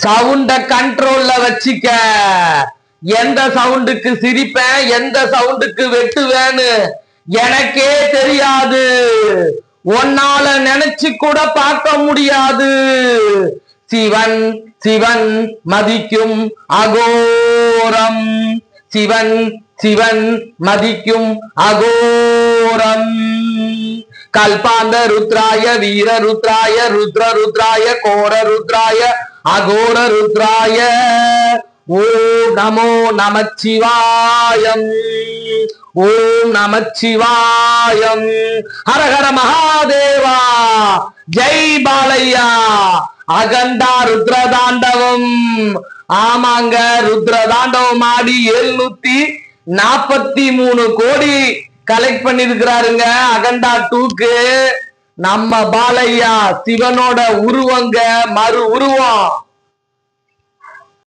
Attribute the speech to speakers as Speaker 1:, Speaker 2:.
Speaker 1: சவுண்ட கண்ட்ரோல்ல வச்சுக்க. எந்த சவுண்டுக்கு சிரிப்பேன், எந்த சவுண்டுக்கு வெட்டுவேன்னு எனக்கே தெரியாது. உன்னால நினைச்சு கூட பார்க்க முடியாது. சிவன் சிவன் மதிக்கும் அகோரம். சிவன் சிவன் மதிக்கும் அகோரம். கல்பாந்த ருத்ராய வீர ருத்ராய ருத்ர ருத்ராய கோர ருத்ராய அகோர ருத்ராய ஓம் நமோ நமச்சிவாயம். ஓம் நமச்சிவாயம். ஹர ஹர மகாதேவா. ஜெய் பாலையா. அகண்டா ருத்ரதாண்டவம். ஆமாங்க, ருத்ரதாண்டவம் ஆடி 743 கோடி கலெக்ட் பண்ணிருக்கிறாருங்க அகண்டா 2க்கு. நம்ம பாலையா சிவனோட உருவங்க, மறு உருவம்.